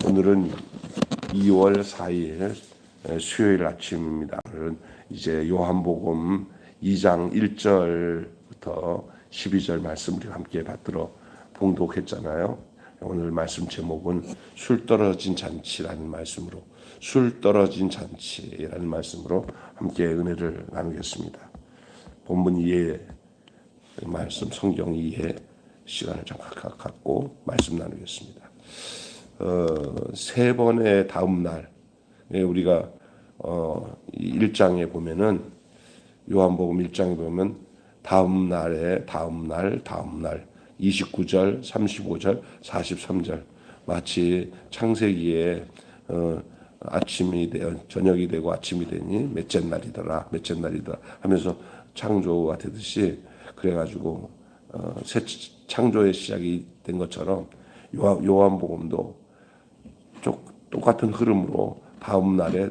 오늘은 2월 4일 수요일 아침입니다. 오늘은 이제 요한복음 2장 1절부터 12절 말씀 우리 함께 받들어 봉독했잖아요. 오늘 말씀 제목은 술 떨어진 잔치라는 말씀으로 함께 은혜를 나누겠습니다. 본문 이해 말씀 성경 이해 시간을 좀 갖고 말씀 나누겠습니다. 세 번의 다음 날 우리가 1장에 보면은 요한복음 1장에 보면 다음 날에 다음 날 29절, 35절, 43절 마치 창세기에 아침이 되어 저녁이 되고 아침이 되니 몇째 날이더라 하면서 창조가 되듯이 그래가지고 새 창조의 시작이 된 것처럼 요한복음도 똑같은 흐름으로 다음 날에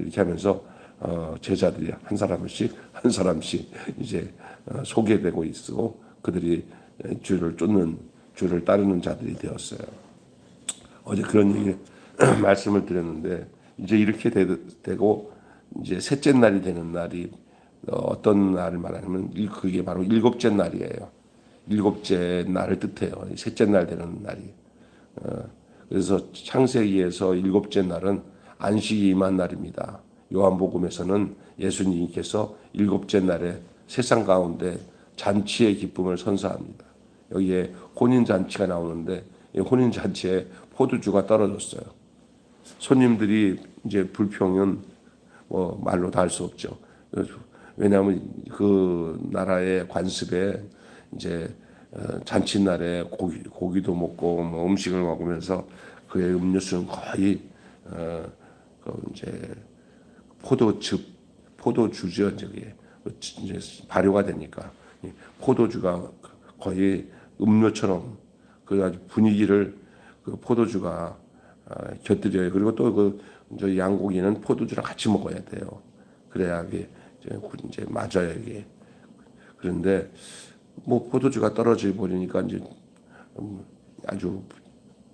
이렇게 하면서 제자들이 한 사람씩 이제 소개되고 있고 그들이 주를 따르는 자들이 되었어요. 어제 그런 얘기 말씀을 드렸는데 이제 이렇게 되고 이제 셋째 날이 되는 날이 어떤 날을 말하냐면 그게 바로 일곱째 날이에요. 일곱째 날을 뜻해요. 셋째 날 되는 날이. 그래서 창세기에서 일곱째 날은 안식이 임한 날입니다. 요한복음에서는 예수님께서 일곱째 날에 세상 가운데 잔치의 기쁨을 선사합니다. 여기에 혼인잔치가 나오는데 이 혼인잔치에 포도주가 떨어졌어요. 손님들이 이제 불평은 뭐 말로 다 할 수 없죠. 왜냐하면 그 나라의 관습에 이제 잔칫날에 고기도 먹고 뭐 음식을 먹으면서 그의 음료수는 거의 이제 포도주죠. 이제 발효가 되니까 포도주가 거의 음료처럼 그 분위기를 그 포도주가 곁들여요. 그리고 또 그 양고기는 포도주랑 같이 먹어야 돼요. 그래야 이게 이제 맞아요 이게. 그런데 뭐 포도주가 떨어져 버리니까 이제 아주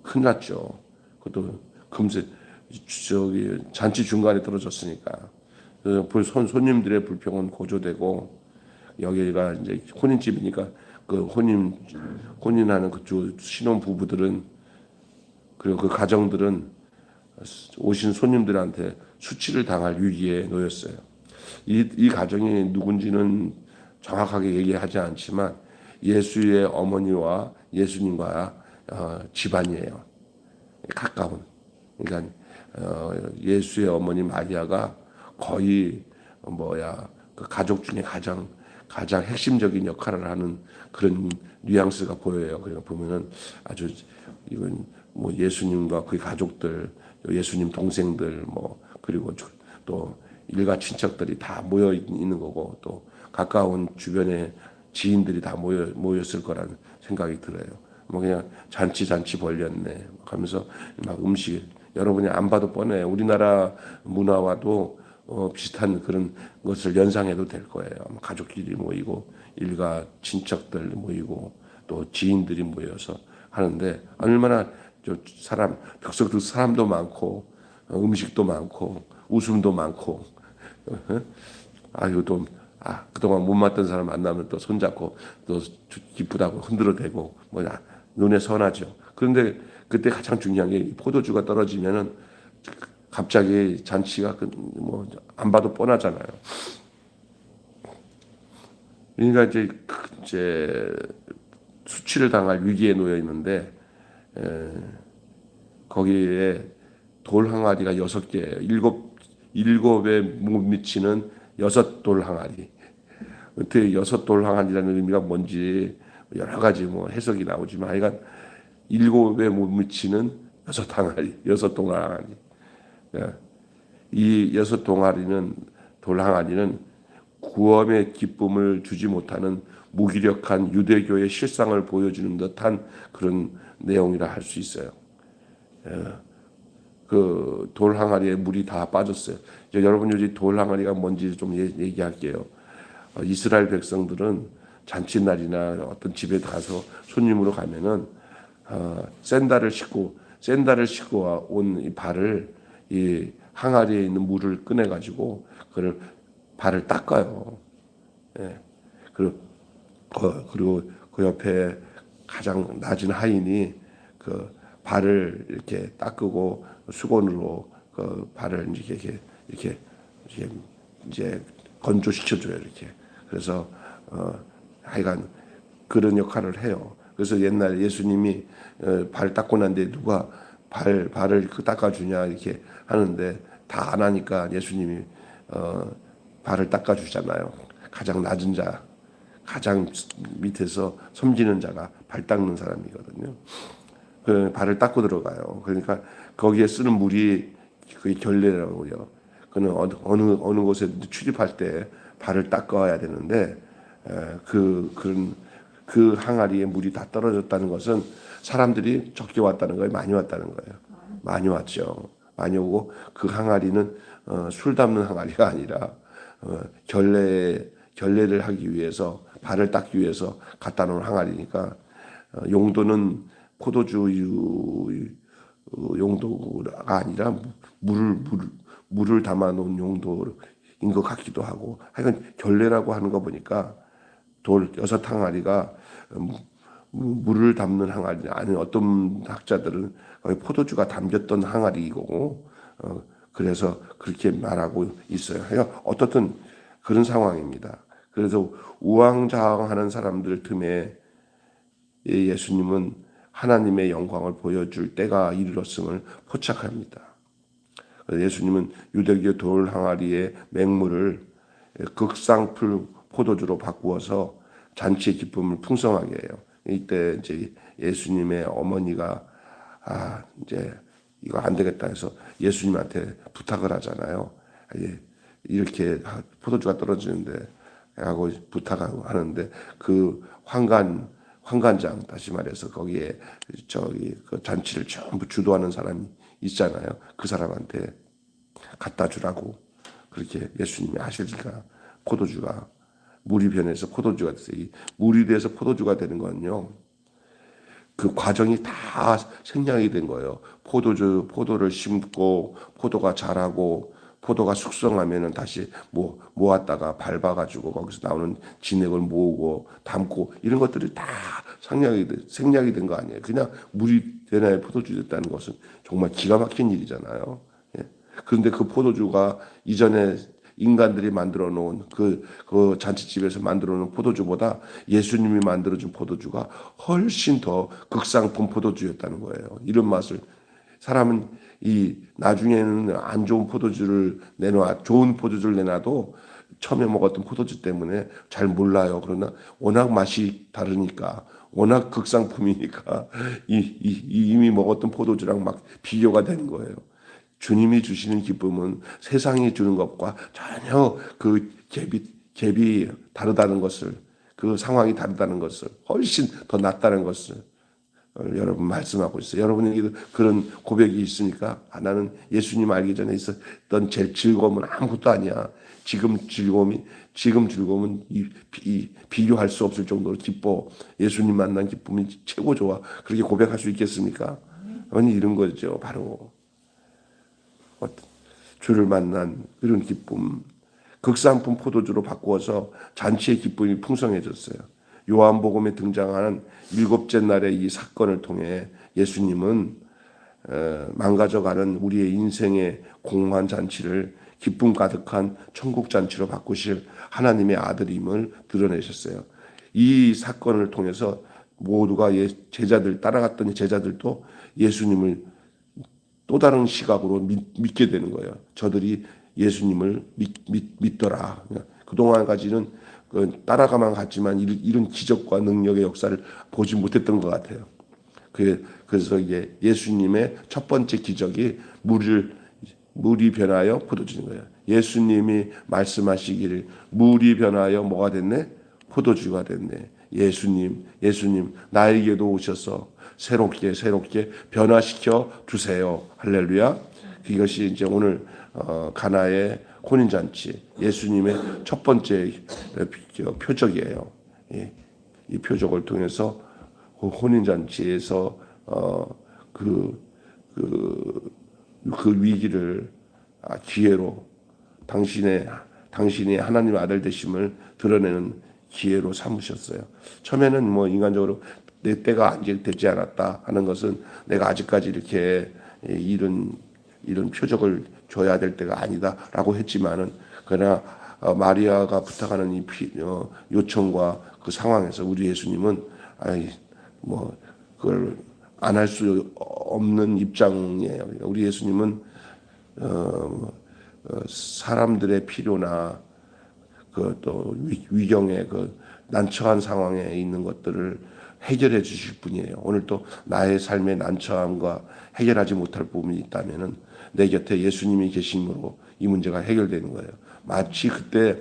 큰일 났죠. 그것도 금세 저기 잔치 중간에 떨어졌으니까 손님들의 불평은 고조되고 여기가 이제 혼인집이니까 그 혼인하는 그 신혼 부부들은 그리고 그 가정들은 오신 손님들한테 수치를 당할 위기에 놓였어요. 이 가정이 누군지는 정확하게 얘기하지 않지만 예수의 어머니와 예수님과 집안이에요. 가까운. 그러니까 예수의 어머니 마리아가 거의 그 가족 중에 가장 핵심적인 역할을 하는 그런 뉘앙스가 보여요. 그러니까 보면은 아주 이건 뭐 예수님과 그의 가족들, 예수님 동생들 뭐 그리고 또 일가 친척들이 다 모여 있는 거고 또 가까운 주변의 지인들이 다 모였을 거라는 생각이 들어요. 뭐 그냥 잔치 벌렸네 하면서 막 음식 여러분이 안 봐도 뻔해. 우리나라 문화와도 비슷한 그런 것을 연상해도 될 거예요. 가족끼리 모이고 일가 친척들 모이고 또 지인들이 모여서 하는데 얼마나 득석득 사람도 많고 음식도 많고 웃음도 많고 그동안 못 만났던 사람 만나면 또 손잡고 또 기쁘다고 흔들어대고 뭐냐 눈에 선하죠. 그런데 그때 가장 중요한 게 포도주가 떨어지면은 갑자기 잔치가 뭐 안 봐도 뻔하잖아요. 그러니까 이제 수치를 당할 위기에 놓여 있는데 거기에 돌 항아리가 6개, 일곱에 못 미치는 6돌 항아리. 어떻게 6돌 항아리라는 의미가 뭔지 여러 가지 뭐 해석이 나오지만 하여간 7에 못 미치는 6돌 항아리. 이 6동아리는 돌 항아리는 구원의 기쁨을 주지 못하는 무기력한 유대교의 실상을 보여주는 듯한 그런 내용이라 할 수 있어요. 그 돌 항아리에 물이 다 빠졌어요. 이제 여러분 요즘 돌 항아리가 뭔지 좀 얘기할게요. 이스라엘 백성들은 잔칫날이나 어떤 집에 가서 손님으로 가면은 샌들을 신고 온 이 발을 이 항아리에 있는 물을 꺼내 가지고 그를 발을 닦아요. 예. 그리고 그 옆에 가장 낮은 하인이 그 발을 이렇게 닦고 수건으로 그 발을 이렇게 이제 건조시켜줘요. 이렇게. 그래서 하여간 그런 역할을 해요. 그래서 옛날 예수님이 발 닦고 난 뒤에 누가 발을 닦아주냐 이렇게 하는데 다 안 하니까 예수님이 발을 닦아주잖아요. 가장 낮은 자, 가장 밑에서 섬기는 자가 발 닦는 사람이거든요. 그 발을 닦고 들어가요. 그러니까 거기에 쓰는 물이 그게 결례라고요. 그는 어느 곳에 출입할 때 발을 닦아야 되는데 그 항아리에 물이 다 떨어졌다는 것은 사람들이 적게 왔다는 거예요, 많이 왔다는 거예요. 많이 왔죠. 많이 오고 그 항아리는 술 담는 항아리가 아니라 결례를 하기 위해서 발을 닦기 위해서 갖다 놓은 항아리니까 용도는 포도주 용도가 아니라 물을 담아 놓은 용도인 것 같기도 하고 하여간 결례라고 하는 거 보니까 돌 6항아리가 물을 담는 항아리 아니 어떤 학자들은 포도주가 담겼던 항아리이고 그래서 그렇게 말하고 있어요. 어떻든 그런 상황입니다. 그래서 우왕좌왕하는 사람들 틈에 예수님은 하나님의 영광을 보여줄 때가 이르렀음을 포착합니다. 예수님은 유대교 돌 항아리의 맹물을 극상풀 포도주로 바꾸어서 잔치의 기쁨을 풍성하게 해요. 이때 이제 예수님의 어머니가 이제 이거 안 되겠다 해서 예수님한테 부탁을 하잖아요. 이렇게 포도주가 떨어지는데 하고 부탁하고 하는데 그 환관장 다시 말해서 거기에 그 잔치를 전부 주도하는 사람이 있잖아요. 그 사람한테 갖다 주라고 그렇게 예수님이 하실까. 포도주가 물이 변해서 포도주가 됐어요. 이 물이 돼서 포도주가 되는 건요. 그 과정이 다 생략이 된 거예요. 포도를 심고 포도가 자라고 포도가 숙성하면은 다시 모았다가 밟아가지고 거기서 나오는 진액을 모으고 담고 이런 것들이 다 생략이 된 거 아니에요. 그냥 물이 되나요 포도주 됐다는 것은 정말 기가 막힌 일이잖아요. 예. 그런데 그 포도주가 이전에 인간들이 만들어 놓은 그 잔치집에서 만들어 놓은 포도주보다 예수님이 만들어준 포도주가 훨씬 더 극상품 포도주였다는 거예요. 이런 맛을 사람은 이 나중에는 안 좋은 포도주를 좋은 포도주를 내놔도 처음에 먹었던 포도주 때문에 잘 몰라요. 그러나 워낙 맛이 다르니까 워낙 극상품이니까 이미 먹었던 포도주랑 막 비교가 되는 거예요. 주님이 주시는 기쁨은 세상이 주는 것과 전혀 그 갭이 다르다는 것을 그 상황이 다르다는 것을 훨씬 더 낫다는 것을 여러분 말씀하고 있어요. 여러분에게도 그런 고백이 있으니까 나는 예수님 알기 전에 있었던 제 즐거움은 아무것도 아니야. 지금 즐거움은 비교할 수 없을 정도로 기뻐. 예수님 만난 기쁨이 최고 좋아. 그렇게 고백할 수 있겠습니까? 아니 이런 거죠. 바로 주를 만난 그런 기쁨. 극상품 포도주로 바꾸어서 잔치의 기쁨이 풍성해졌어요. 요한복음에 등장하는 7째 날의 이 사건을 통해 예수님은 망가져가는 우리의 인생의 공허한 잔치를 기쁨 가득한 천국 잔치로 바꾸실 하나님의 아들임을 드러내셨어요. 이 사건을 통해서 모두가 따라갔던 제자들도 예수님을 또 다른 시각으로 믿게 되는 거예요. 저들이 예수님을 믿더라. 그동안까지는 따라가만 갔지만 이런 기적과 능력의 역사를 보지 못했던 것 같아요. 그래서 이제 예수님의 첫 번째 기적이 물이 변하여 포도주인 거예요. 예수님이 말씀하시기를 물이 변하여 뭐가 됐네? 포도주가 됐네. 예수님 나에게도 오셔서 새롭게 변화시켜 주세요. 할렐루야. 이것이 이제 오늘 가나의 혼인잔치 예수님의 첫 번째 표적이에요. 이 표적을 통해서 혼인잔치에서 그, 그 위기를 기회로 당신이 하나님의 아들 되심을 드러내는 기회로 삼으셨어요. 처음에는 뭐 인간적으로 내 때가 아직 되지 않았다 하는 것은 내가 아직까지 이렇게 이런 표적을 줘야 될 때가 아니다라고 했지만은 그러나 마리아가 부탁하는 이 요청과 그 상황에서 우리 예수님은 뭐 그걸 안 할 수 없는 입장이에요. 우리 예수님은 사람들의 필요나 그 또 위경의 그 난처한 상황에 있는 것들을 해결해 주실 분이에요. 오늘 또 나의 삶의 난처함과 해결하지 못할 부분이 있다면은 내 곁에 예수님이 계심으로 이 문제가 해결되는 거예요. 마치 그때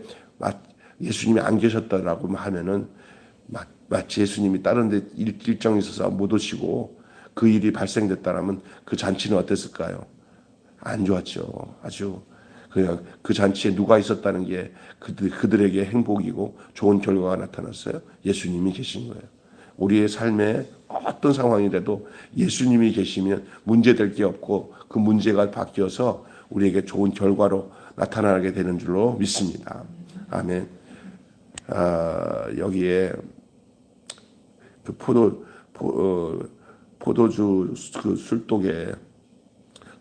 예수님이 안 계셨다라고 하면은 마치 예수님이 다른 데 일정이 있어서 못 오시고 그 일이 발생됐다라면 그 잔치는 어땠을까요? 안 좋았죠. 아주 그냥 그 잔치에 누가 있었다는 게 그들에게 행복이고 좋은 결과가 나타났어요. 예수님이 계신 거예요. 우리의 삶에 어떤 상황이라도 예수님이 계시면 문제될 게 없고 그 문제가 바뀌어서 우리에게 좋은 결과로 나타나게 되는 줄로 믿습니다. 아멘. 여기에 그 포도주 그 술독에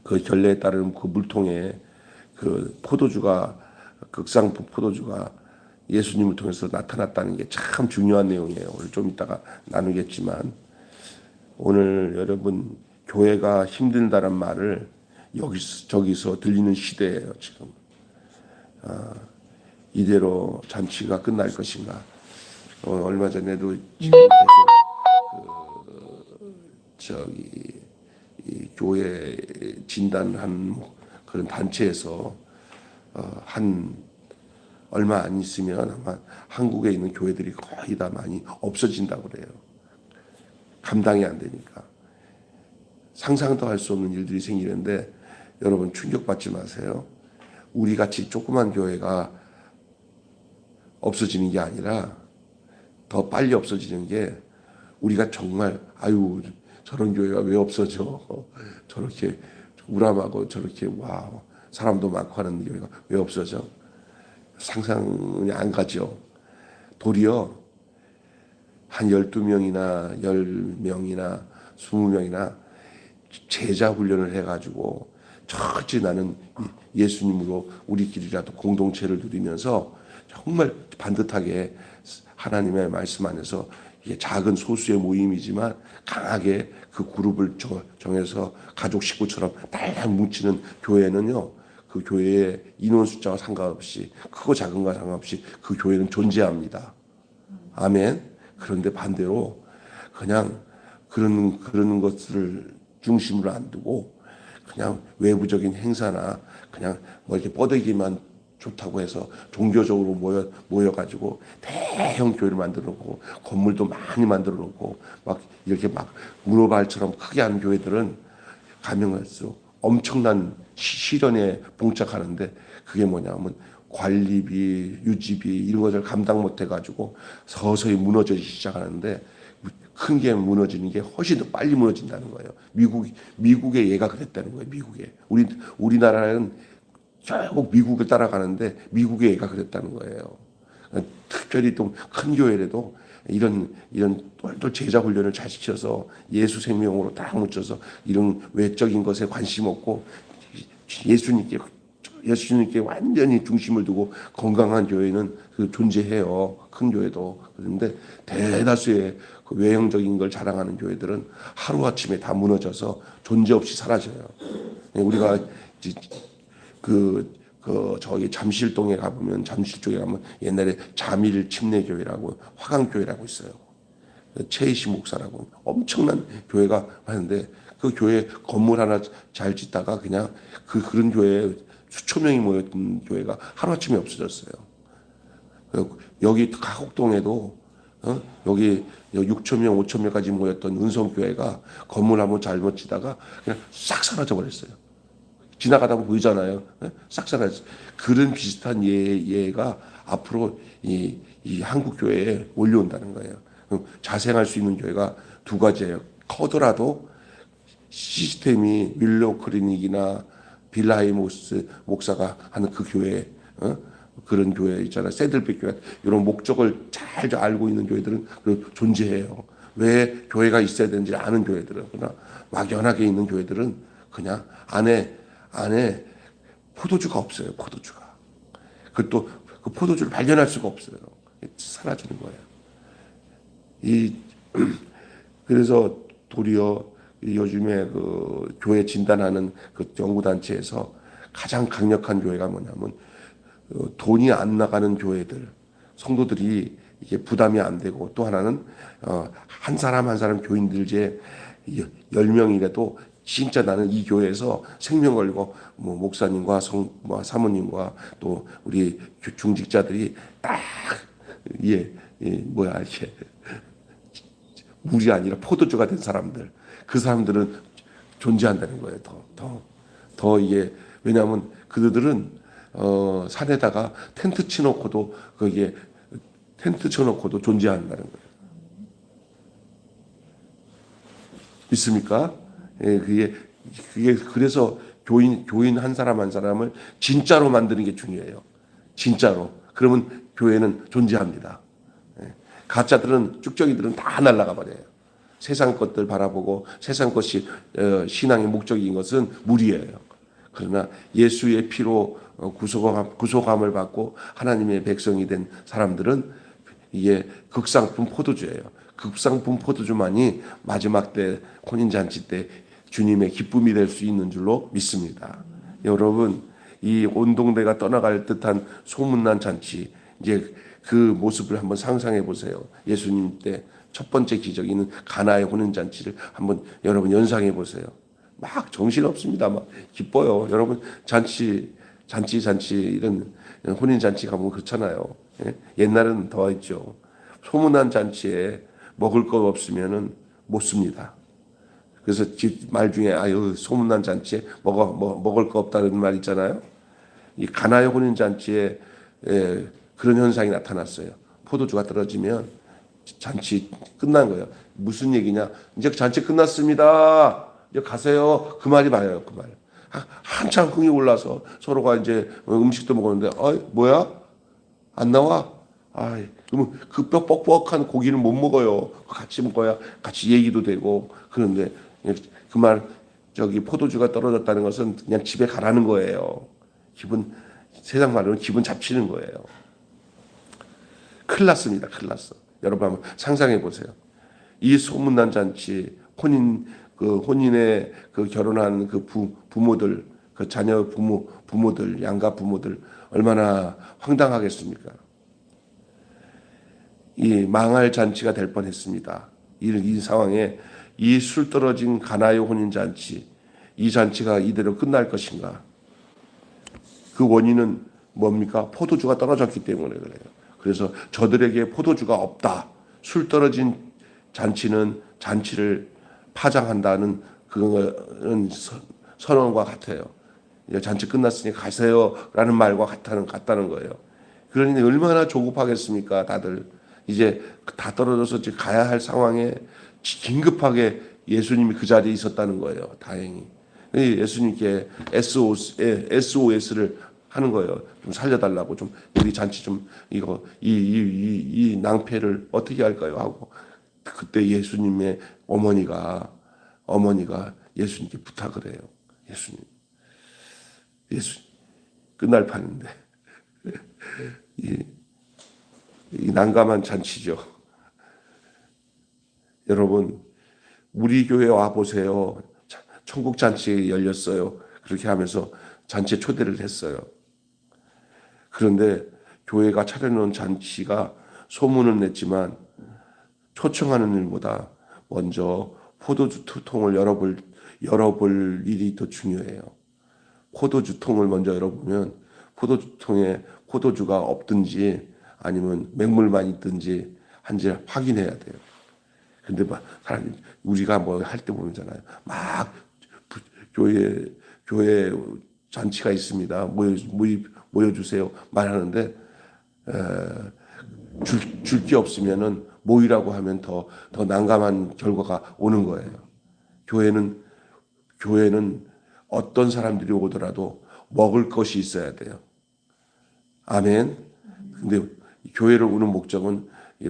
그 결례에 따른 그 물통에 그 포도주가 극상 포도주가 예수님을 통해서 나타났다는 게 참 중요한 내용이에요. 오늘 좀 이따가 나누겠지만 오늘 여러분 교회가 힘들다는 말을 저기서 들리는 시대예요. 지금 이대로 잔치가 끝날 것인가? 얼마 전에도 지금 계속 이 교회 진단한 그런 단체에서 얼마 안 있으면 아마 한국에 있는 교회들이 거의 다 많이 없어진다고 그래요. 감당이 안 되니까. 상상도 할 수 없는 일들이 생기는데 여러분 충격받지 마세요. 우리 같이 조그만 교회가 없어지는 게 아니라 더 빨리 없어지는 게 우리가 정말 저런 교회가 왜 없어져? 저렇게 우람하고 저렇게 사람도 많고 하는 교회가 왜 없어져? 상상이 안 가죠. 도리어 한 12명이나 10명이나 20명이나 제자 훈련을 해가지고 철저히 나는 예수님으로 우리끼리라도 공동체를 누리면서 정말 반듯하게 하나님의 말씀 안에서 이게 작은 소수의 모임이지만 강하게 그 그룹을 정해서 가족 식구처럼 딱 뭉치는 교회는요. 그 교회의 인원 숫자와 상관없이 크고 작은과 상관없이 그 교회는 존재합니다. 아멘. 그런데 반대로 그냥 그러는 것을 중심으로 안 두고 그냥 외부적인 행사나 그냥 뭐 이렇게 뻗어기만 좋다고 해서 종교적으로 모여가지고 대형 교회를 만들어 놓고 건물도 많이 만들어 놓고 막 이렇게 막 문어발처럼 크게 하는 교회들은 가면 갈수록 엄청난 시련에 봉착하는데 그게 뭐냐면 관리비, 유지비 이런 것을 감당 못해가지고 서서히 무너지기 시작하는데 큰 게 무너지는 게 훨씬 더 빨리 무너진다는 거예요. 미국의 예가 그랬다는 거예요. 우리나라는 결국 미국을 따라가는데 미국의 예가 그랬다는 거예요. 특별히 또 큰 교회라도 이런 똘똘 제자 훈련을 잘 시켜서 예수 생명으로 딱 묻혀서 이런 외적인 것에 관심 없고 예수님께 완전히 중심을 두고 건강한 교회는 존재해요. 큰 교회도. 그런데 대다수의 그 외형적인 걸 자랑하는 교회들은 하루아침에 다 무너져서 존재 없이 사라져요. 우리가 저기 잠실동에 가보면 잠실 쪽에 가면 옛날에 자밀 침례교회라고 화강교회라고 있어요. 최이시 목사라고 엄청난 교회가 하는데 그 교회 건물 하나 잘 짓다가 그냥 그런 교회에 수천 명이 모였던 교회가 하루아침에 없어졌어요. 여기 가곡동에도 여기 6천 명, 5천 명까지 모였던 은성교회가 건물 한번 잘못 지다가 그냥 싹 사라져 버렸어요. 지나가다 보이잖아요. 싹 사라졌어요. 그런 비슷한 예가 앞으로 이 한국 교회에 몰려온다는 거예요. 자생할 수 있는 교회가 두 가지예요. 커더라도 시스템이 윌로우 클리닉이나 빌라이모스 목사가 하는 그 교회, 그런 교회 있잖아요. 새들빛 교회. 이런 목적을 잘 알고 있는 교회들은 존재해요. 왜 교회가 있어야 되는지 아는 교회들은. 그러나 막연하게 있는 교회들은 그냥 안에 포도주가 없어요. 포도주가. 그 포도주를 발견할 수가 없어요. 사라지는 거예요. 그래서 도리어 요즘에 그 교회 진단하는 그 연구단체에서 가장 강력한 교회가 뭐냐면 돈이 안 나가는 교회들, 성도들이 이게 부담이 안 되고, 또 하나는 한 사람 한 사람 교인들 제 10명이라도 진짜 나는 이 교회에서 생명 걸고 뭐 목사님과 사모님과 또 우리 중직자들이 딱 이게 물이 아니라 포도주가 된 사람들, 그 사람들은 존재한다는 거예요. 더 이게, 왜냐하면 그들은 산에다가 텐트 쳐놓고도 거기에 텐트 쳐놓고도 존재한다는 거예요. 믿습니까? 예, 그게 그래서 교인 한 사람 한 사람을 진짜로 만드는 게 중요해요. 진짜로. 그러면 교회는 존재합니다. 예. 가짜들은, 쭉정이들은 다 날아가 버려요. 세상 것들 바라보고 세상 것이 신앙의 목적인 것은 무리예요. 그러나 예수의 피로 구속함을 받고 하나님의 백성이 된 사람들은 이게 극상품 포도주예요. 극상품 포도주만이 마지막 때, 혼인잔치 때 주님의 기쁨이 될 수 있는 줄로 믿습니다. 여러분, 이 온 동네가 떠나갈 듯한 소문난 잔치, 이제 그 모습을 한번 상상해 보세요. 예수님 때 첫 번째 기적이는 가나의 혼인잔치를 한번 여러분 연상해 보세요. 막 정신없습니다. 막 기뻐요. 여러분, 잔치 이런 혼인잔치 가면 그렇잖아요. 예? 옛날에는 더 했죠. 소문난 잔치에 먹을 것 없으면은 못 씁니다. 그래서 말 중에 소문난 잔치에 먹을 거 없다는 말 있잖아요. 이 가나의 혼인 잔치에 그런 현상이 나타났어요. 포도주가 떨어지면 잔치 끝난 거예요. 무슨 얘기냐? 이제 잔치 끝났습니다. 이제 가세요. 그 말이 맞아요. 그 말. 한참 흥이 올라서 서로가 이제 음식도 먹었는데, 뭐야? 안 나와? 그러면 그 뼈 뻑뻑한 고기는 못 먹어요. 같이 먹어야 같이 얘기도 되고. 그런데 그 말, 포도주가 떨어졌다는 것은 그냥 집에 가라는 거예요. 세상 말로는 기분 잡치는 거예요. 큰일 났습니다. 큰일 났어. 여러분 한번 상상해 보세요. 이 소문난 잔치, 혼인에 결혼한 그 부모들, 그 자녀 부모들, 양가 부모들 얼마나 황당하겠습니까? 이 망할 잔치가 될 뻔했습니다. 이 상황에 이 술 떨어진 가나의 혼인 잔치, 이 잔치가 이대로 끝날 것인가? 그 원인은 뭡니까? 포도주가 떨어졌기 때문에 그래요. 그래서 저들에게 포도주가 없다. 술 떨어진 잔치를 파장한다는 그런 선언과 같아요. 잔치 끝났으니 가세요라는 말과 같다는 거예요. 그러니 얼마나 조급하겠습니까, 다들. 이제 다 떨어져서 지금 가야 할 상황에 긴급하게 예수님이 그 자리에 있었다는 거예요. 다행히. 예수님께 SOS를 하는 거예요. 좀 살려달라고, 좀 우리 잔치 좀 이 낭패를 어떻게 할까요? 하고 그때 예수님의 어머니가 예수님께 부탁을 해요. 예수 끝날 판인데 이 난감한 잔치죠. 여러분, 우리 교회 와 보세요. 천국 잔치 열렸어요. 그렇게 하면서 잔치에 초대를 했어요. 그런데 교회가 차려놓은 잔치가 소문은 냈지만 초청하는 일보다 먼저 포도주 통을 열어볼 일이 더 중요해요. 포도주 통을 먼저 열어보면 포도주 통에 포도주가 없든지 아니면 맹물만 있든지 한지 확인해야 돼요. 근데 우리가 뭐 할 때 보면잖아요. 막 교회 잔치가 있습니다. 모여주세요. 말하는데 줄 게 없으면은 모이라고 하면 더 난감한 결과가 오는 거예요. 교회는 교회는 어떤 사람들이 오더라도 먹을 것이 있어야 돼요. 아멘. 근데 교회를 오는 목적은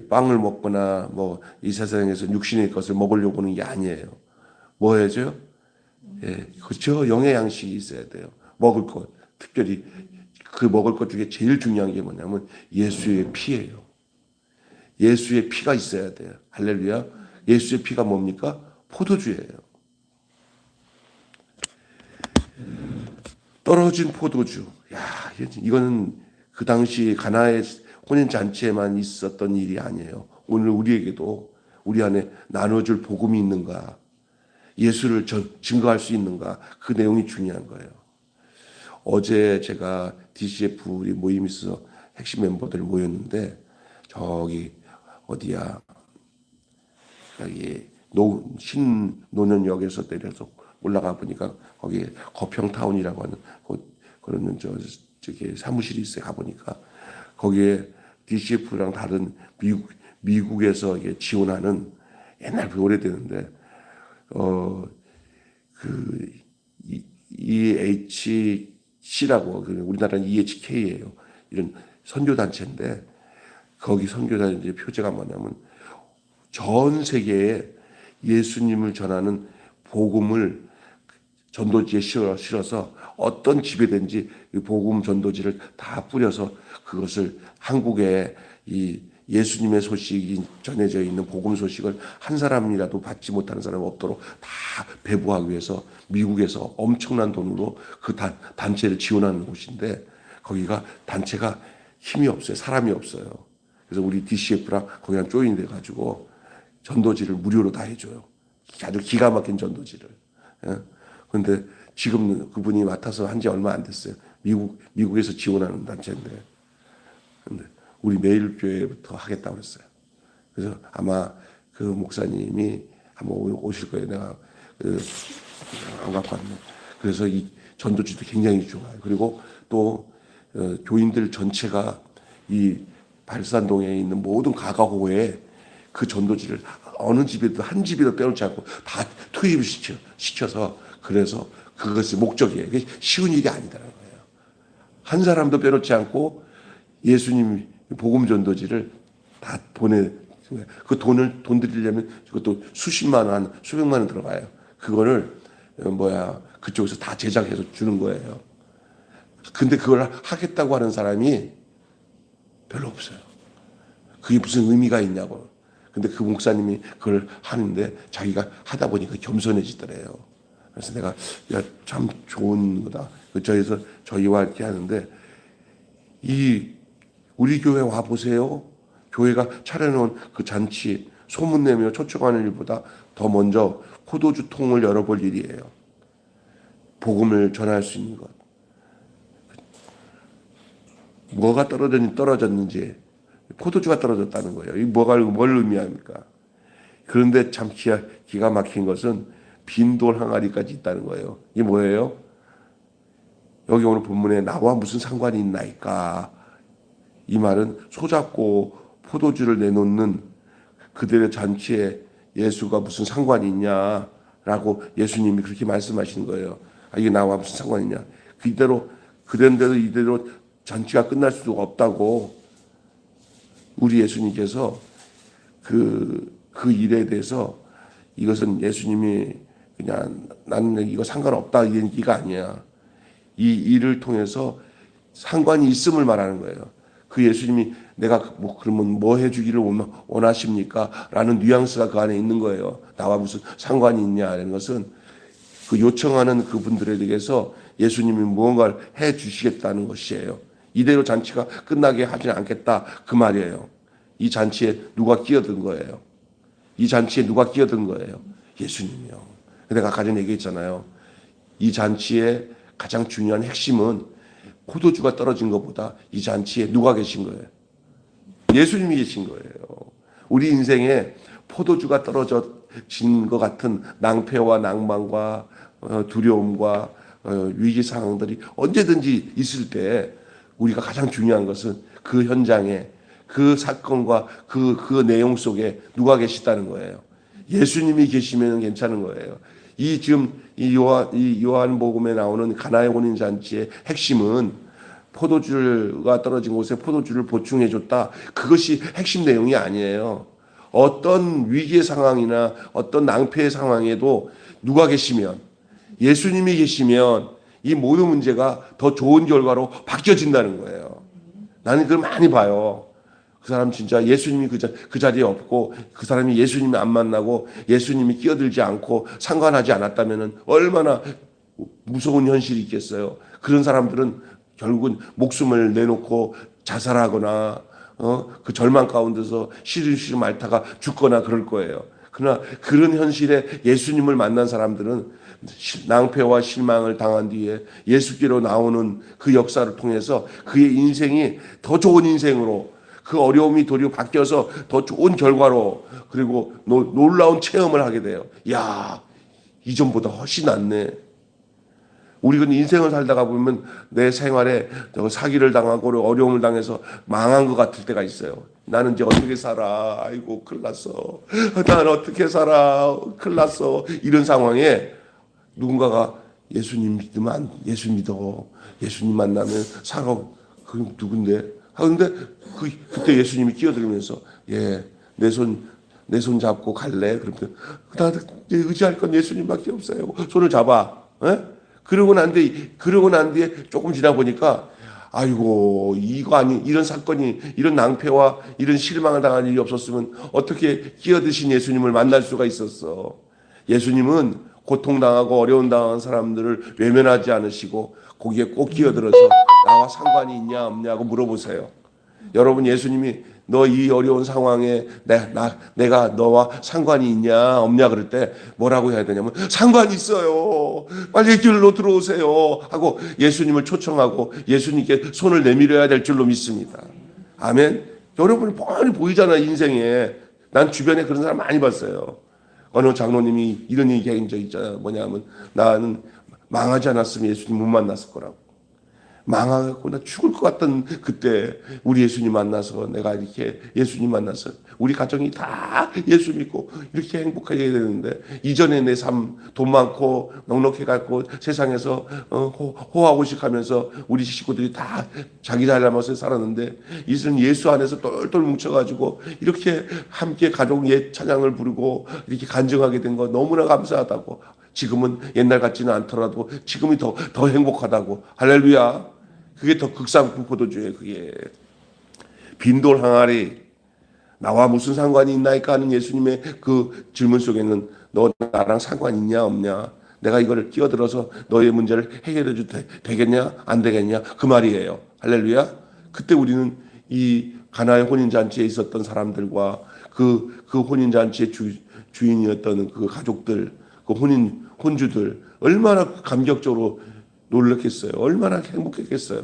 빵을 먹거나 뭐 이 세상에서 육신의 것을 먹으려고 하는 게 아니에요. 뭐 해야죠? 예, 그렇죠. 영의 양식이 있어야 돼요. 먹을 것. 특별히 그 먹을 것 중에 제일 중요한 게 뭐냐면 예수의 피예요. 예수의 피가 있어야 돼요. 할렐루야. 예수의 피가 뭡니까? 포도주예요. 떨어진 포도주. 야, 이거는 그 당시 가나의 혼인잔치에만 있었던 일이 아니에요. 오늘 우리에게도 우리 안에 나눠줄 복음이 있는가, 예수를 증거할 수 있는가, 그 내용이 중요한 거예요. 어제 제가 DCF 우리 모임이 있어서 핵심 멤버들 모였는데, 저기 어디야, 여기 신논현역에서 내려서 올라가 보니까 거기 거평타운이라고 하는 그런 저기 사무실이 있어요. 가보니까 거기에 DCF랑 다른 미국에서 이게 지원하는 옛날 오래되는데 그 EHC라고 우리나라는 EHK예요. 이런 선교 단체인데 거기 선교 단체 표제가 뭐냐면 전 세계에 예수님을 전하는 복음을 전도지에 실어서 어떤 집에든지 복음 전도지를 다 뿌려서 그것을 한국에 이 예수님의 소식이 전해져 있는 복음 소식을 한 사람이라도 받지 못하는 사람이 없도록 다 배부하기 위해서 미국에서 엄청난 돈으로 그 단체를 지원하는 곳인데 거기가 단체가 힘이 없어요. 사람이 없어요. 그래서 우리 DCF랑 거기랑 조인이 돼가지고 전도지를 무료로 다 해줘요. 아주 기가 막힌 전도지를. 그런데 지금 그분이 맡아서 한 지 얼마 안 됐어요. 미국에서 지원하는 단체인데. 근데 우리 매일교회부터 하겠다고 그랬어요. 그래서 아마 그 목사님이 한번 오실 거예요. 내가 안 갖고 왔네. 그래서 이 전도지도 굉장히 좋아요. 그리고 또 교인들 전체가 이 발산동에 있는 모든 가가호에 그 전도지를 어느 집에도 한 집에도 빼놓지 않고 다 투입을 시켜서 그래서 그것이 목적이에요. 그게 쉬운 일이 아니다라는 거예요. 한 사람도 빼놓지 않고 예수님 복음 전도지를 다 그 돈 드리려면 그것도 수십만 원, 수백만 원 들어가요. 그거를 그쪽에서 다 제작해서 주는 거예요. 근데 그걸 하겠다고 하는 사람이 별로 없어요. 그게 무슨 의미가 있냐고. 근데 그 목사님이 그걸 하는데 자기가 하다 보니까 겸손해지더래요. 그래서 내가 야, 참 좋은 거다. 저희와 이렇게 하는데 우리 교회 와 보세요. 교회가 차려놓은 그 잔치 소문내며 초청하는 일보다 더 먼저 포도주 통을 열어볼 일이에요. 복음을 전할 수 있는 것. 뭐가 떨어졌는지 포도주가 떨어졌다는 거예요. 이 뭘 의미합니까? 그런데 참 기가 막힌 것은 빈돌 항아리까지 있다는 거예요. 이게 뭐예요? 여기 오늘 본문에 나와 무슨 상관이 있나이까? 이 말은 소잡고 포도주를 내놓는 그들의 잔치에 예수가 무슨 상관이 있냐라고 예수님이 그렇게 말씀하시는 거예요. 이게 나와 무슨 상관이 있냐? 그런데도 이대로 잔치가 끝날 수도 없다고 우리 예수님께서 그 일에 대해서 이것은 예수님이 그냥 나는 이거 상관없다 이런 얘기가 아니야. 이 일을 통해서 상관이 있음을 말하는 거예요. 그 예수님이 내가 그러면 뭐 해주기를 원하십니까? 라는 뉘앙스가 그 안에 있는 거예요. 나와 무슨 상관이 있냐는 것은 그 요청하는 그분들에 대해서 예수님이 무언가를 해 주시겠다는 것이에요. 이대로 잔치가 끝나게 하지는 않겠다 그 말이에요. 이 잔치에 누가 끼어든 거예요? 이 잔치에 누가 끼어든 거예요? 예수님이요. 내가 아까 전에 얘기했잖아요. 이 잔치의 가장 중요한 핵심은 포도주가 떨어진 것보다 이 잔치에 누가 계신 거예요? 예수님이 계신 거예요. 우리 인생에 포도주가 떨어진 것 같은 낭패와 낭만과 두려움과 위기 상황들이 언제든지 있을 때 우리가 가장 중요한 것은 그 현장에 그 사건과 그 내용 속에 누가 계시다는 거예요. 예수님이 계시면 괜찮은 거예요. 지금 이 요한복음에 나오는 가나의 혼인 잔치의 핵심은 포도주가 떨어진 곳에 포도주를 보충해 줬다. 그것이 핵심 내용이 아니에요. 어떤 위기의 상황이나 어떤 낭패의 상황에도 누가 계시면, 예수님이 계시면 이 모든 문제가 더 좋은 결과로 바뀌어진다는 거예요. 나는 그걸 많이 봐요. 그 사람 진짜 예수님이 그 자리에 없고, 그 사람이 예수님이 안 만나고 예수님이 끼어들지 않고 상관하지 않았다면 얼마나 무서운 현실이 있겠어요. 그런 사람들은 결국은 목숨을 내놓고 자살하거나 그 절망 가운데서 시름시름 앓다가 죽거나 그럴 거예요. 그러나 그런 현실에 예수님을 만난 사람들은 낭패와 실망을 당한 뒤에 예수께로 나오는 그 역사를 통해서 그의 인생이 더 좋은 인생으로, 그 어려움이 도리어 바뀌어서 더 좋은 결과로, 그리고 놀라운 체험을 하게 돼요. 야, 이전보다 훨씬 낫네. 우리는 인생을 살다가 보면 내 생활에 사기를 당하고 어려움을 당해서 망한 것 같을 때가 있어요. 나는 이제 어떻게 살아? 아이고, 큰일 났어. 나는 어떻게 살아? 큰일 났어. 이런 상황에 누군가가 예수님 믿으면 예수 믿어. 예수님 만나면 살아. 그럼 누군데? 근데 그때 예수님이 끼어들면서 내 손 잡고 갈래? 그러면 나 의지할 건 예수님밖에 없어요. 손을 잡아. 그러고 난 뒤에 조금 지나 보니까 아이고, 이런 사건이, 이런 낭패와 이런 실망을 당한 일이 없었으면 어떻게 끼어드신 예수님을 만날 수가 있었어. 예수님은 고통당하고 어려움 당한 사람들을 외면하지 않으시고 거기에 꼭 끼어들어서 나와 상관이 있냐 없냐고 물어보세요. 여러분, 예수님이 너 이 어려운 상황에 내가 너와 상관이 있냐 없냐 그럴 때 뭐라고 해야 되냐면 상관이 있어요. 빨리 길로 들어오세요 하고 예수님을 초청하고 예수님께 손을 내밀어야 될 줄로 믿습니다. 아멘. 여러분, 뻔히 보이잖아요. 인생에. 난 주변에 그런 사람 많이 봤어요. 어느 장로님이 이런 얘기 한 적 있잖아요. 뭐냐면 나는 망하지 않았으면 예수님 못 만났을 거라고. 망하고 나 죽을 것 같던 그때 우리 예수님 만나서, 내가 이렇게 예수님 만나서 우리 가정이 다 예수 믿고 이렇게 행복하게 되는데, 이전에 내 삶 돈 많고 넉넉해갖고 세상에서 호화호식하면서 우리 식구들이 다 자기 잘나면서 살았는데, 이제는 예수 안에서 똘똘 뭉쳐가지고 이렇게 함께 가족 찬양을 부르고 이렇게 간증하게 된 거 너무나 감사하다고. 지금은 옛날 같지는 않더라도 지금이 더 행복하다고. 할렐루야. 그게 더 극상품 포도주예요. 그게 빈돌 항아리, 나와 무슨 상관이 있나이까 하는 예수님의 그 질문 속에는 너 나랑 상관 있냐 없냐, 내가 이걸 끼어들어서 너의 문제를 해결해 줘도 되겠냐 안 되겠냐, 그 말이에요. 할렐루야. 그때 우리는 이 가나의 혼인잔치에 있었던 사람들과 그 혼인잔치의 주인이었던 그 가족들, 그 혼주들 얼마나 감격적으로 놀랐겠어요. 얼마나 행복했겠어요.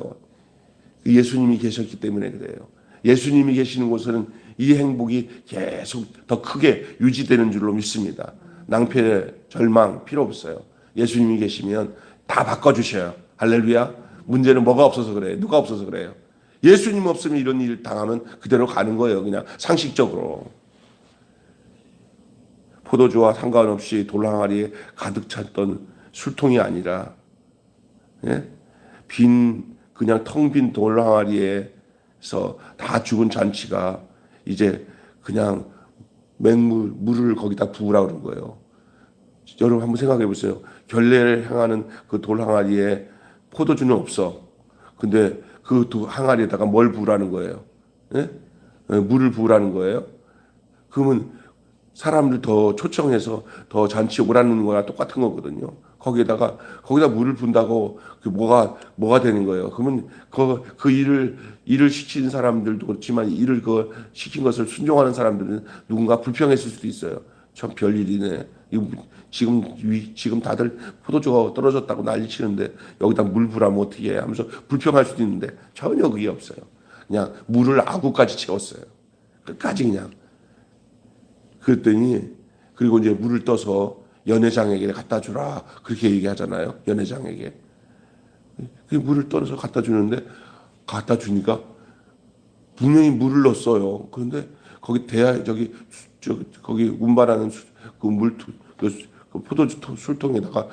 예수님이 계셨기 때문에 그래요. 예수님이 계시는 곳에는 이 행복이 계속 더 크게 유지되는 줄로 믿습니다. 낭패, 절망 필요 없어요. 예수님이 계시면 다 바꿔주셔요. 할렐루야. 문제는 뭐가 없어서 그래요? 누가 없어서 그래요? 예수님 없으면 이런 일 당하면 그대로 가는 거예요. 그냥 상식적으로. 포도주와 상관없이 돌항아리에 가득 찼던 술통이 아니라 그냥 텅 빈 돌항아리에서 다 죽은 잔치가 이제 그냥 물을 거기다 부으라 그런 거예요. 여러분 한번 생각해 보세요. 결례를 행하는 그 돌항아리에 포도주는 없어. 근데 그 항아리에다가 뭘 부으라는 거예요? 물을 부으라는 거예요? 그러면 사람들 더 초청해서 더 잔치 오라는 거랑 똑같은 거거든요. 거기다 물을 붓는다고 그 뭐가 되는 거예요. 그러면 그 일을 시킨 사람들도 그렇지만 일을 시킨 것을 순종하는 사람들은 누군가 불평했을 수도 있어요. 참 별일이네. 지금 다들 포도주가 떨어졌다고 난리치는데 여기다 물 부으면 어떻게 해 하면서 불평할 수도 있는데 전혀 그게 없어요. 그냥 물을 아구까지 채웠어요. 끝까지 그냥. 그랬더니 그리고 이제 물을 떠서 연회장에게 갖다 주라 그렇게 얘기하잖아요. 연회장에게 그 물을 떠서 갖다 주는데, 갖다 주니까 분명히 물을 넣었어요. 그런데 거기 거기 운반하는 그 포도주 술통에다가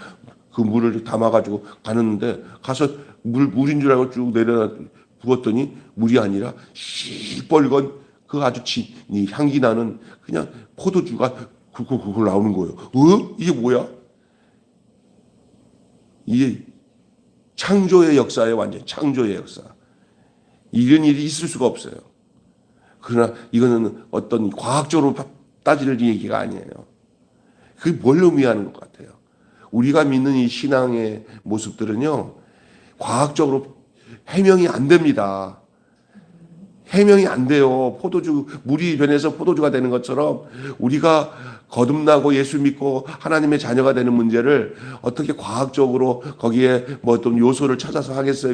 그 물을 담아가지고 가는데 가서 물인 줄 알고 쭉 내려 부었더니 물이 아니라 시뻘건 그 아주 향기 나는 그냥 포도주가 굴굴굴 나오는 거예요. 이게 뭐야? 이게 창조의 역사에 완전 창조의 역사. 이런 일이 있을 수가 없어요. 그러나 이거는 어떤 과학적으로 따질 얘기가 아니에요. 그게 뭘 의미하는 것 같아요? 우리가 믿는 이 신앙의 모습들은요, 과학적으로 해명이 안 됩니다. 해명이 안 돼요. 물이 변해서 포도주가 되는 것처럼 우리가 거듭나고 예수 믿고 하나님의 자녀가 되는 문제를 어떻게 과학적으로 거기에 뭐 어떤 요소를 찾아서 하겠어요?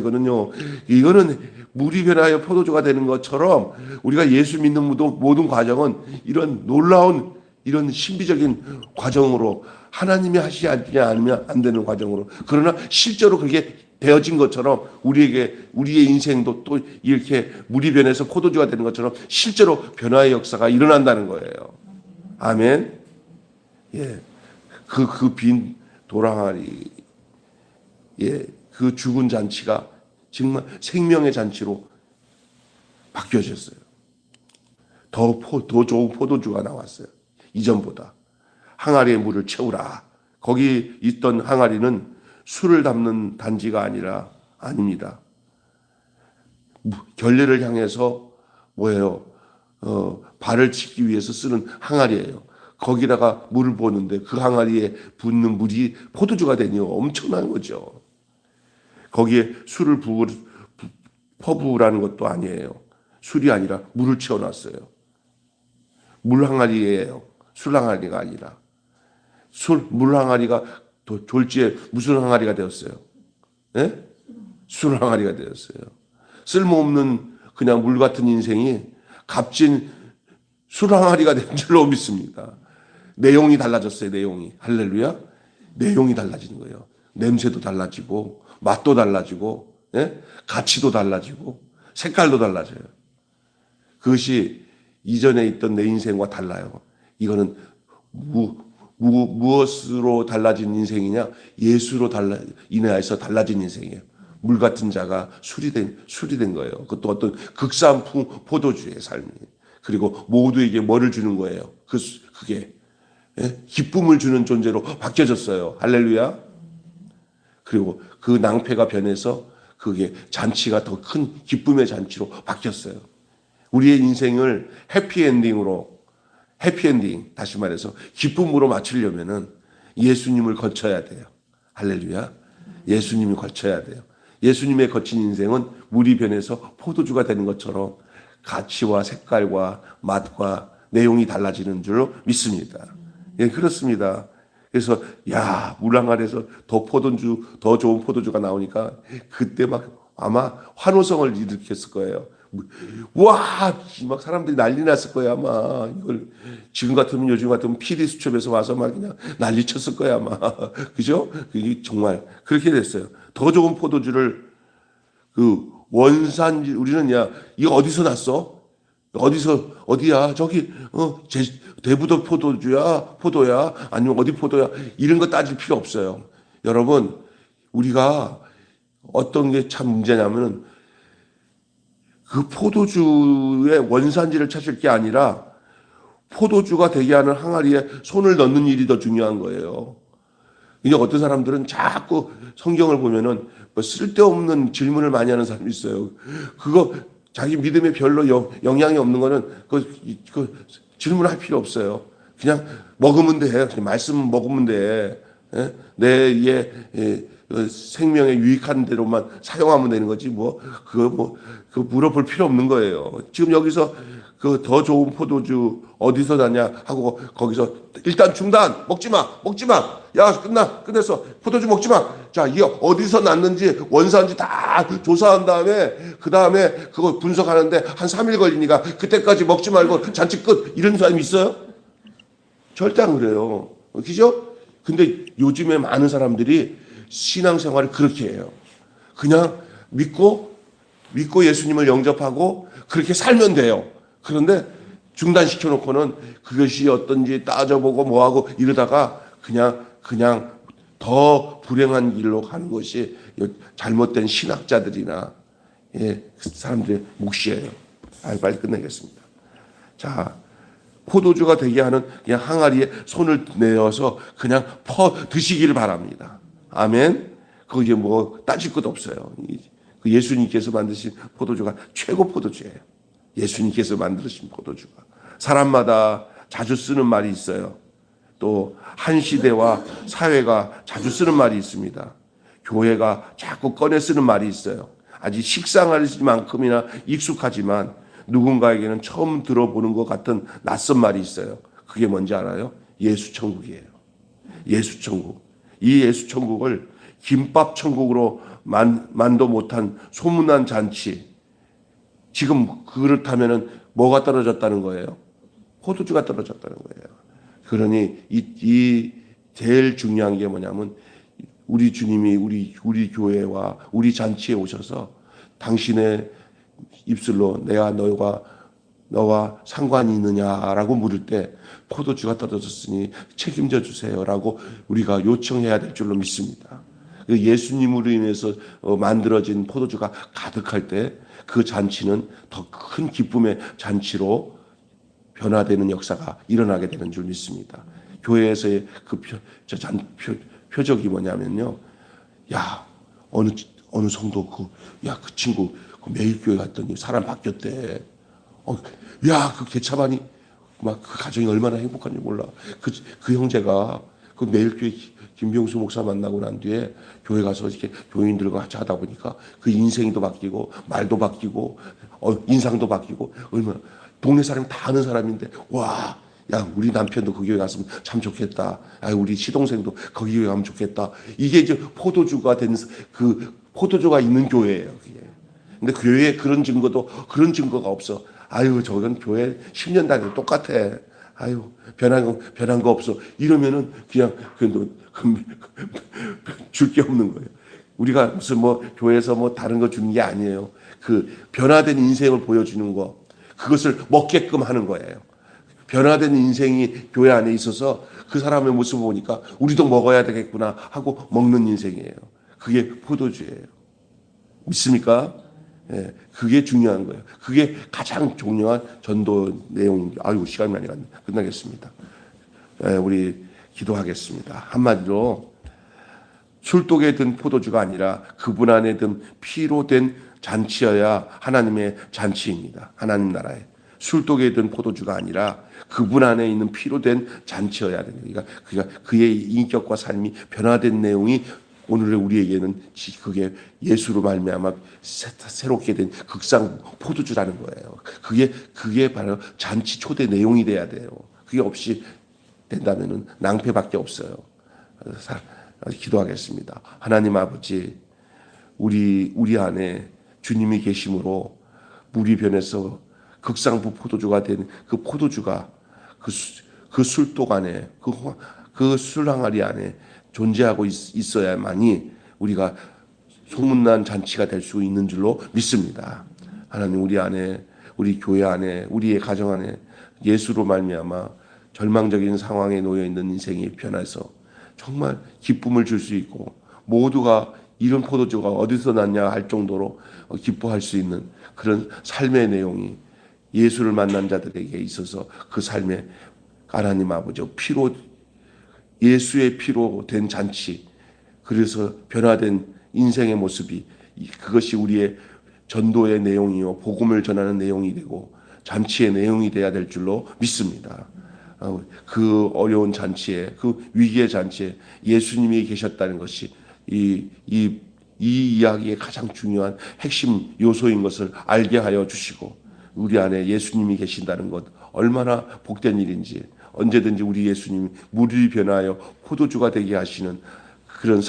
이거는 물이 변하여 포도주가 되는 것처럼 우리가 예수 믿는 모든 과정은 이런 놀라운 이런 신비적인 과정으로 하나님이 하시지 않으면 안 되는 과정으로, 그러나 실제로 그게 되어진 것처럼 우리의 인생도 또 이렇게 물이 변해서 포도주가 되는 것처럼 실제로 변화의 역사가 일어난다는 거예요. 아멘. 예. 그 빈 도랑아리, 예. 그 죽은 잔치가 정말 생명의 잔치로 바뀌어졌어요. 더 좋은 포도주가 나왔어요. 이전보다. 항아리에 물을 채우라. 거기 있던 항아리는 술을 담는 단지가 아닙니다. 결례를 향해서 뭐예요? 발을 씻기 위해서 쓰는 항아리예요. 거기다가 물을 부었는데 그 항아리에 붓는 물이 포도주가 되니 엄청난 거죠. 거기에 술을 퍼부으라는 것도 아니에요. 술이 아니라 물을 채워놨어요. 물 항아리예요. 술 항아리가 아니라. 물 항아리가 졸지에 무슨 항아리가 되었어요? 네? 술 항아리가 되었어요. 쓸모없는 그냥 물 같은 인생이 값진 술 항아리가 된 줄로 믿습니다. 내용이 달라졌어요. 내용이. 할렐루야. 내용이 달라지는 거예요. 냄새도 달라지고 맛도 달라지고, 예? 가치도 달라지고 색깔도 달라져요. 그것이 이전에 있던 내 인생과 달라요. 이거는 무엇으로 달라진 인생이냐? 예수로 인하여서 달라진 인생이에요. 물 같은 자가 술이 된 거예요. 그것도 어떤 극산 포도주의 삶이. 그리고 모두에게 뭐를 주는 거예요? 그게 예? 기쁨을 주는 존재로 바뀌어졌어요. 할렐루야. 그리고 그 낭패가 변해서 그게 잔치가 더 큰 기쁨의 잔치로 바뀌었어요. 우리의 인생을 해피엔딩, 다시 말해서 기쁨으로 맞추려면은 예수님을 거쳐야 돼요. 할렐루야. 예수님이 거쳐야 돼요. 예수님의 거친 인생은 물이 변해서 포도주가 되는 것처럼 가치와 색깔과 맛과 내용이 달라지는 줄로 믿습니다. 예, 그렇습니다. 그래서 물 항아리에서 더 좋은 포도주가 나오니까 그때 막 아마 환호성을 일으켰을 거예요. 와, 막 사람들이 난리 났을 거야, 아마. 이걸 요즘 같으면 PD 수첩에서 와서 막 그냥 난리 쳤을 거야, 아마. 그죠? 그게 정말 그렇게 됐어요. 더 좋은 포도주를 원산지, 우리는 이거 어디서 났어? 어디야? 저기, 대부도 포도야? 아니면 어디 포도야? 이런 거 따질 필요 없어요. 여러분, 우리가 어떤 게 참 문제냐면은 그 포도주의 원산지를 찾을 게 아니라 포도주가 되게 하는 항아리에 손을 넣는 일이 더 중요한 거예요. 이제 어떤 사람들은 자꾸 성경을 보면은 뭐 쓸데없는 질문을 많이 하는 사람이 있어요. 그거 자기 믿음에 별로 영향이 없는 거는 그 질문할 필요 없어요. 그냥 먹으면 돼. 그냥 말씀 먹으면 돼. 예? 내 생명에 유익한 대로만 사용하면 되는 거지. 그거 물어볼 필요 없는 거예요. 지금 여기서 그 더 좋은 포도주 어디서 나냐 하고 거기서 일단 중단. 먹지 마. 야, 끝냈어. 포도주 먹지 마. 자, 이게 어디서 났는지 원산지 다 조사한 다음에 그 다음에 그거 분석하는데 한 3일 걸리니까 그때까지 먹지 말고 잔치 끝. 이런 사람이 있어요? 절대 안 그래요. 그죠? 근데 요즘에 많은 사람들이 신앙생활을 그렇게 해요. 그냥 믿고 예수님을 영접하고 그렇게 살면 돼요. 그런데 중단시켜 놓고는 그것이 어떤지 따져보고 뭐하고 이러다가 그냥 그냥 더 불행한 길로 가는 것이 잘못된 신학자들이나 그 사람들의 몫이에요. 빨리 끝내겠습니다. 자, 포도주가 되게 하는 그냥 항아리에 손을 내어서 그냥 퍼 드시기를 바랍니다. 아멘. 그거 이제 뭐 따질 것도 없어요. 그 예수님께서 만드신 포도주가 최고 포도주예요. 예수님께서 만드신 포도주가. 사람마다 자주 쓰는 말이 있어요. 또 한 시대와 사회가 자주 쓰는 말이 있습니다. 교회가 자꾸 꺼내 쓰는 말이 있어요. 아직 식상할 만큼이나 익숙하지만 누군가에게는 처음 들어보는 것 같은 낯선 말이 있어요. 그게 뭔지 알아요? 예수천국이에요. 예수천국. 이 예수천국을 김밥천국으로 만도 못한 소문난 잔치. 지금 그렇다면 뭐가 떨어졌다는 거예요? 포도주가 떨어졌다는 거예요. 그러니 이 제일 중요한 게 뭐냐면 우리 주님이 우리 교회와 우리 잔치에 오셔서 당신의 입술로 내가 너와 상관이 있느냐라고 물을 때 포도주가 떨어졌으니 책임져 주세요라고 우리가 요청해야 될 줄로 믿습니다. 예수님으로 인해서 만들어진 포도주가 가득할 때 그 잔치는 더 큰 기쁨의 잔치로 변화되는 역사가 일어나게 되는 줄 믿습니다. 교회에서의 그 표적이 뭐냐면요. 야, 어느 성도 그 친구 매일 교회 갔더니 사람 바뀌었대. 야, 그 개차반이 막 그 가정이 얼마나 행복한지 몰라. 그 형제가 그 매일 교회 김병수 목사 만나고 난 뒤에 교회 가서 이렇게 교인들과 같이 하다 보니까 그 인생도 바뀌고 말도 바뀌고 인상도 바뀌고 얼마나 동네 사람이 다 아는 사람인데 와, 야, 우리 남편도 그 교회 갔으면 참 좋겠다. 야, 우리 시동생도 거기 교회 가면 좋겠다. 이게 이제 포도주가 된 그 포도주가 있는 교회예요. 그게. 근데 교회에 그런 증거가 없어. 아유, 저건 교회 10년 다니고 똑같아. 아유, 변한 거 없어. 이러면은 그냥 줄 게 없는 거예요. 우리가 무슨 교회에서 다른 거 주는 게 아니에요. 그 변화된 인생을 보여주는 거. 그것을 먹게끔 하는 거예요. 변화된 인생이 교회 안에 있어서 그 사람의 모습을 보니까 우리도 먹어야 되겠구나 하고 먹는 인생이에요. 그게 포도주예요. 믿습니까? 예, 그게 중요한 거예요. 그게 가장 중요한 전도 내용입니다. 아유, 시간이 많이 갔네. 끝나겠습니다. 예, 우리 기도하겠습니다. 한마디로 술독에 든 포도주가 아니라 그분 안에 든 피로 된 잔치여야 하나님의 잔치입니다. 하나님 나라에. 술독에 든 포도주가 아니라 그분 안에 있는 피로 된 잔치여야 됩니다. 그러니까 그의 인격과 삶이 변화된 내용이 오늘의 우리에게는 그게 예수로 말미암아 새롭게 된 극상 포도주라는 거예요. 그게 바로 잔치 초대 내용이 돼야 돼요. 그게 없이 된다면은 낭패밖에 없어요. 기도하겠습니다. 하나님 아버지, 우리 안에 주님이 계심으로 물이 변해서 극상부 포도주가 된 그 포도주가 그 술독 안에 그 술항아리 안에 존재하고 있어야만이 우리가 소문난 잔치가 될 수 있는 줄로 믿습니다. 하나님, 우리 안에, 우리 교회 안에, 우리의 가정 안에 예수로 말미암아 절망적인 상황에 놓여 있는 인생이 변해서 정말 기쁨을 줄 수 있고 모두가 이런 포도주가 어디서 났냐 할 정도로 기뻐할 수 있는 그런 삶의 내용이 예수를 만난 자들에게 있어서 그 삶에 하나님 아버지 예수의 피로 된 잔치, 그래서 변화된 인생의 모습이 그것이 우리의 전도의 내용이요 복음을 전하는 내용이 되고 잔치의 내용이 돼야 될 줄로 믿습니다. 그 어려운 잔치에, 그 위기의 잔치에 예수님이 계셨다는 것이 이 이야기의 가장 중요한 핵심 요소인 것을 알게 하여 주시고 우리 안에 예수님이 계신다는 것 얼마나 복된 일인지, 언제든지 우리 예수님이 물이 변하여 포도주가 되게 하시는 그런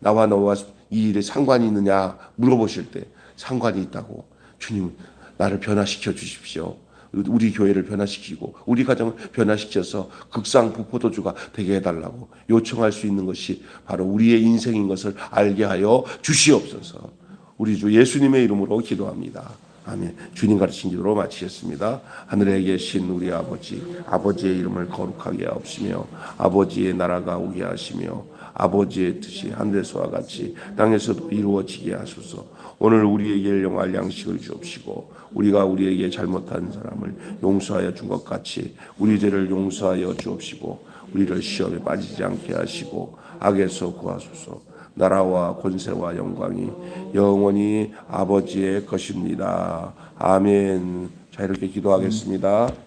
나와 너와 이 일에 상관이 있느냐 물어보실 때 상관이 있다고. 주님, 나를 변화시켜 주십시오. 우리 교회를 변화시키고 우리 가정을 변화시켜서 극상부 포도주가 되게 해달라고 요청할 수 있는 것이 바로 우리의 인생인 것을 알게 하여 주시옵소서. 우리 주 예수님의 이름으로 기도합니다. 아멘. 주님 가르친 기도로 마치겠습니다. 하늘에 계신 우리 아버지, 아버지의 이름을 거룩하게 하옵시며 아버지의 나라가 오게 하시며 아버지의 뜻이 하늘에서와 같이 땅에서도 이루어지게 하소서. 오늘 우리에게 일용할 양식을 주옵시고 우리가 우리에게 잘못한 사람을 용서하여 준 것 같이 우리 죄를 용서하여 주옵시고 우리를 시험에 빠지지 않게 하시고 악에서 구하소서. 나라와 권세와 영광이 영원히 아버지의 것입니다. 아멘. 자, 이렇게 기도하겠습니다.